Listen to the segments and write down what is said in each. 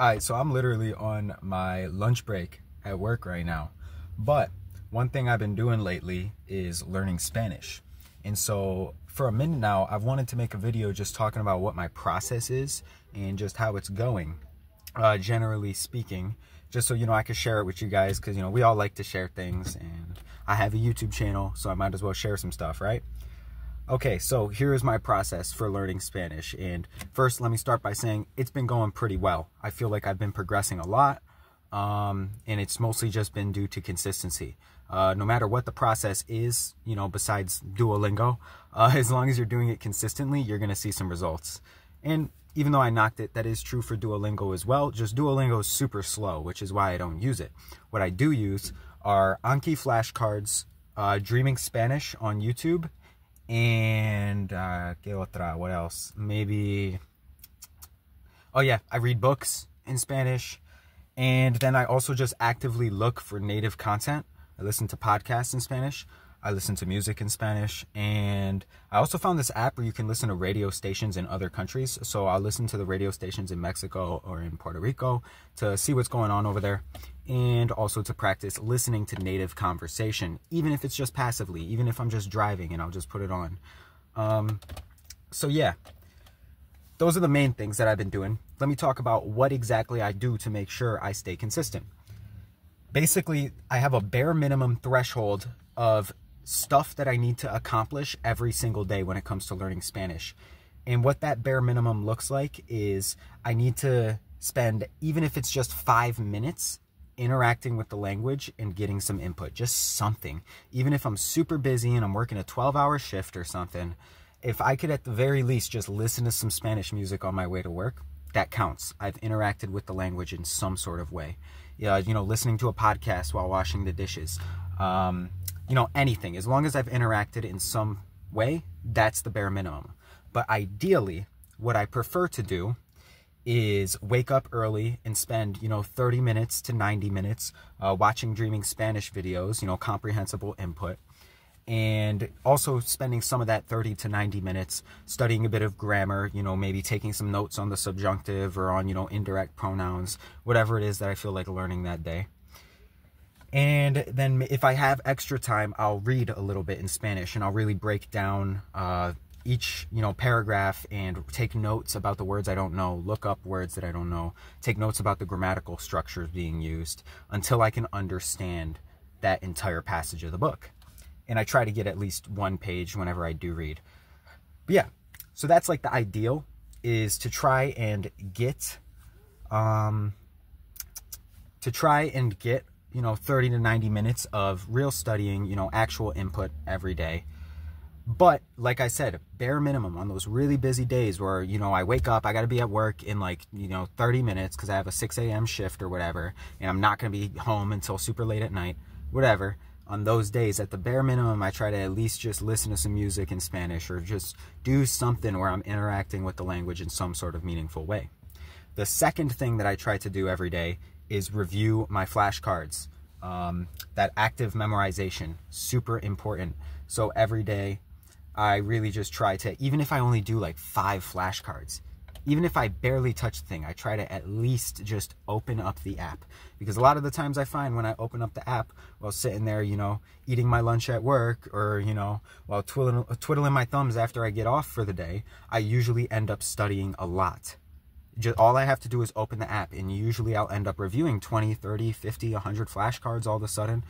Alright, so I'm literally on my lunch break at work right now. But one thing I've been doing lately is learning Spanish. And so for a minute now, I've wanted to make a video just talking about what my process is and just how it's going, generally speaking, just so, I can share it with you guys because, we all like to share things, and I have a YouTube channel, so I might as well share some stuff, right? Okay, so here's my process for learning Spanish. And first, let me start by saying it's been going pretty well. I feel like I've been progressing a lot, and it's mostly just been due to consistency. No matter what the process is, besides Duolingo, as long as you're doing it consistently, you're going to see some results. And even though I knocked it, that is true for Duolingo as well. Just Duolingo is super slow, which is why I don't use it. What I do use are Anki flashcards, Dreaming Spanish on YouTube, and ¿qué otra? What else? Maybe, oh yeah, I read books in Spanish, and then I also just actively look for native content. I listen to podcasts in Spanish, I listen to music in Spanish, and I also found this app where you can listen to radio stations in other countries. So I'll listen to the radio stations in Mexico or in Puerto Rico to see what's going on over there, and also to practice listening to native conversation, even if it's just passively, even if I'm just driving and I'll just put it on. So yeah, those are the main things that I've been doing. Let me talk about what exactly I do to make sure I stay consistent. Basically, I have a bare minimum threshold of stuff that I need to accomplish every single day when it comes to learning Spanish. And what that bare minimum looks like is I need to spend, even if it's just 5 minutes, interacting with the language and getting some input, just something. Even if I'm super busy and I'm working a 12-hour shift or something, if I could at the very least just listen to some Spanish music on my way to work, that counts. I've interacted with the language in some sort of way. Listening to a podcast while washing the dishes, anything. As long as I've interacted in some way, that's the bare minimum. But ideally, what I prefer to do is wake up early and spend, 30 minutes to 90 minutes watching Dreaming Spanish videos, comprehensible input. And also spending some of that 30 to 90 minutes studying a bit of grammar, maybe taking some notes on the subjunctive or on, indirect pronouns, whatever it is that I feel like learning that day. And then if I have extra time, I'll read a little bit in Spanish, and I'll really break down each, paragraph and take notes about the words I don't know, look up words that I don't know, take notes about the grammatical structures being used until I can understand that entire passage of the book. And I try to get at least one page whenever I do read. But yeah, so that's like the ideal, is to try and get 30 to 90 minutes of real studying, actual input every day. But like I said, bare minimum on those really busy days where, I wake up, I got to be at work in 30 minutes because I have a 6 a.m. shift or whatever, and I'm not going to be home until super late at night, whatever. On those days, at the bare minimum, I try to at least just listen to some music in Spanish or just do something where I'm interacting with the language in some sort of meaningful way. The second thing that I try to do every day is review my flashcards. That active memorization, super important. So every day, I really just try to, even if I only do 5 flashcards, even if I barely touch the thing, I try to at least just open up the app. Because a lot of the times I find when I open up the app while sitting there, eating my lunch at work, or, while twiddling my thumbs after I get off for the day, I usually end up studying a lot. All I have to do is open the app, and usually I'll end up reviewing 20, 30, 50, 100 flashcards all of a sudden.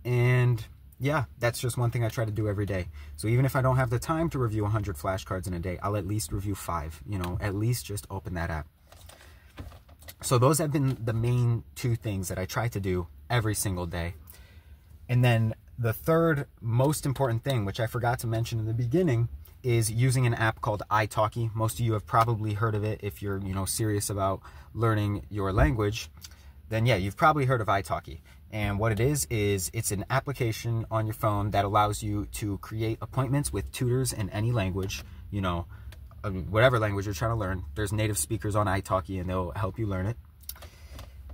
And yeah, that's just one thing I try to do every day. So even if I don't have the time to review 100 flashcards in a day, I'll at least review 5, at least just open that app. So those have been the main 2 things that I try to do every single day. And then the third most important thing, which I forgot to mention in the beginning, is using an app called italki. Most of you have probably heard of it if you're, serious about learning your language. Then yeah, you've probably heard of italki. And what it is it's an application on your phone that allows you to create appointments with tutors in any language, whatever language you're trying to learn. There's native speakers on italki, and they'll help you learn it.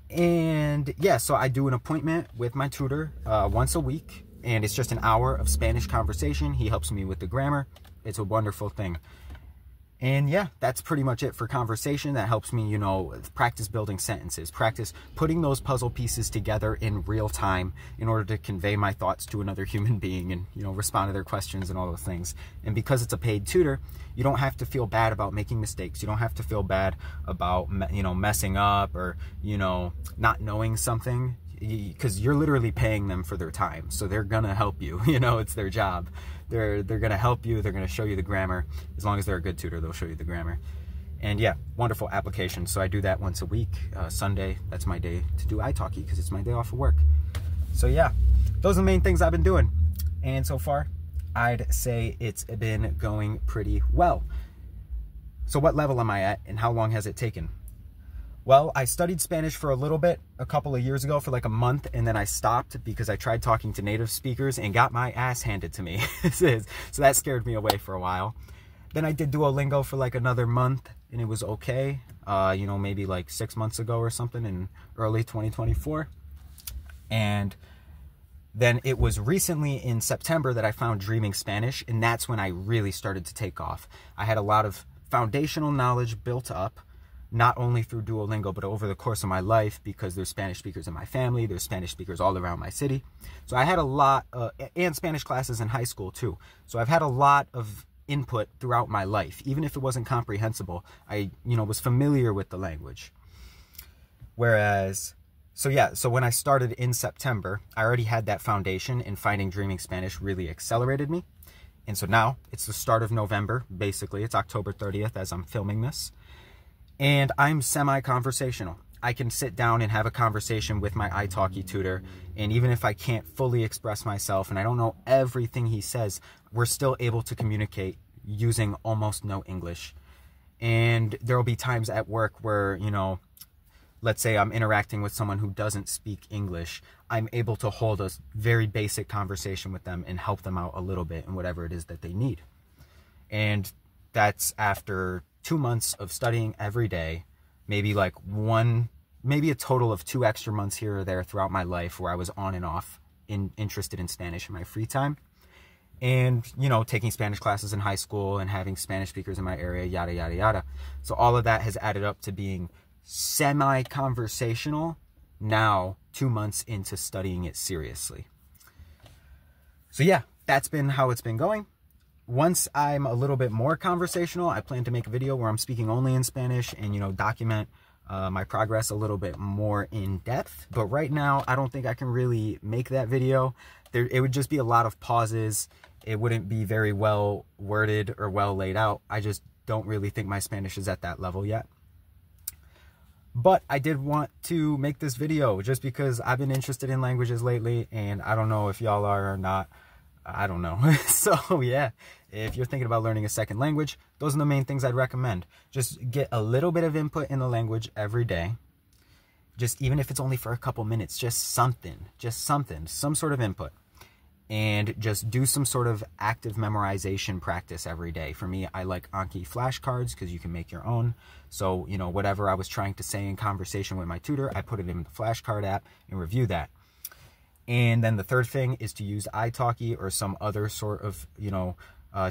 And yeah, so I do an appointment with my tutor once a week, and it's just an hour of Spanish conversation. He helps me with the grammar. It's a wonderful thing. And yeah, that's pretty much it for conversation. That helps me, you know, practice building sentences, practice putting those puzzle pieces together in real time in order to convey my thoughts to another human being and, you know, respond to their questions and all those things. And because it's a paid tutor, you don't have to feel bad about making mistakes. You don't have to feel bad about, you know, messing up or, you know, not knowing something, because you're literally paying them for their time. So they're gonna help you, you know, it's their job. They're gonna help you, they're gonna show you the grammar. As long as they're a good tutor, they'll show you the grammar. And yeah, wonderful application. So I do that once a week. Sunday, that's my day to do italki because it's my day off of work. So yeah, those are the main things I've been doing. And so far, I'd say it's been going pretty well. So what level am I at and how long has it taken? Well, I studied Spanish for a little bit a couple of years ago for like a month, and then I stopped because I tried talking to native speakers and got my ass handed to me. So that scared me away for a while. Then I did Duolingo for like another month and it was okay. You know, maybe like 6 months ago or something in early 2024. And then it was recently in September that I found Dreaming Spanish, and that's when I really started to take off. I had a lot of foundational knowledge built up, not only through Duolingo, but over the course of my life, because there's Spanish speakers in my family, there's Spanish speakers all around my city. So I had a lot, and Spanish classes in high school too. So I've had a lot of input throughout my life. Even if it wasn't comprehensible, I, you know, was familiar with the language. Whereas, so when I started in September, I already had that foundation, and finding Dreaming Spanish really accelerated me. And so now it's the start of November, basically. It's October 30th as I'm filming this. And I'm semi-conversational. I can sit down and have a conversation with my italki tutor, and even if I can't fully express myself and I don't know everything he says, we're still able to communicate using almost no English. And there will be times at work where, you know, let's say I'm interacting with someone who doesn't speak English, I'm able to hold a very basic conversation with them and help them out a little bit in whatever it is that they need. And that's after 2 months of studying every day, maybe a total of 2 extra months here or there throughout my life where I was on and off interested in Spanish in my free time. And, you know, taking Spanish classes in high school and having Spanish speakers in my area, yada, yada, yada. So all of that has added up to being semi-conversational now, 2 months into studying it seriously. So yeah, that's been how it's been going. Once I'm a little bit more conversational, I plan to make a video where I'm speaking only in Spanish and, you know, document my progress a little bit more in depth. But right now, I don't think I can really make that video. It would just be a lot of pauses. It wouldn't be very well worded or well laid out. I just don't really think my Spanish is at that level yet. But I did want to make this video just because I've been interested in languages lately, and I don't know if y'all are or not. I don't know. So yeah, if you're thinking about learning a second language, those are the main things I'd recommend. Just get a little bit of input in the language every day. Just even if it's only for a couple minutes, just something, some sort of input. And just do some sort of active memorization practice every day. For me, I like Anki flashcards because you can make your own. So, you know, whatever I was trying to say in conversation with my tutor, I put it in the flashcard app and review that. And then the third thing is to use italki or some other sort of, you know,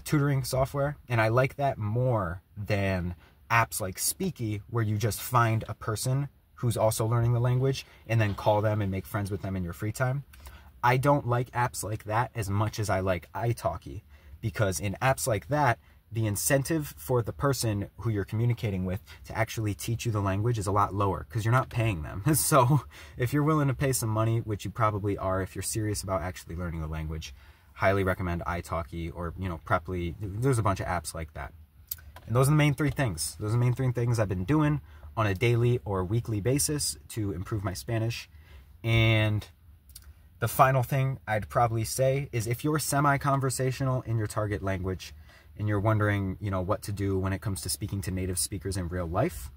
tutoring software. And I like that more than apps like Speaky, where you just find a person who's also learning the language and then call them and make friends with them in your free time. I don't like apps like that as much as I like italki, because in apps like that, the incentive for the person who you're communicating with to actually teach you the language is a lot lower because you're not paying them. So if you're willing to pay some money, which you probably are if you're serious about actually learning the language, highly recommend italki or, you know, Preply. There's a bunch of apps like that. And those are the main 3 things. Those are the main 3 things I've been doing on a daily or weekly basis to improve my Spanish. And the final thing I'd probably say is if you're semi-conversational in your target language and you're wondering, you know, what to do when it comes to speaking to native speakers in real life,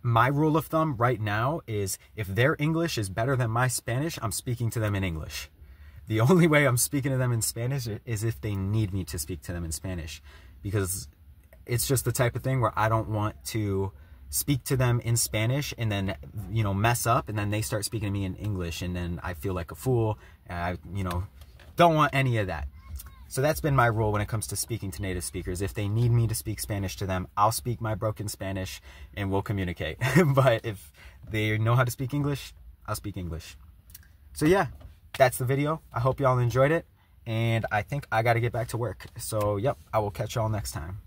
my rule of thumb right now is if their English is better than my Spanish, I'm speaking to them in English. The only way I'm speaking to them in Spanish is if they need me to speak to them in Spanish, because it's just the type of thing where I don't want to speak to them in Spanish and then, you know, mess up and then they start speaking to me in English and then I feel like a fool. I, you know, don't want any of that. So that's been my rule when it comes to speaking to native speakers. If they need me to speak Spanish to them, I'll speak my broken Spanish and we'll communicate. But if they know how to speak English, I'll speak English. So yeah, that's the video. I hope y'all enjoyed it. And I think I got to get back to work. So yep, I will catch y'all next time.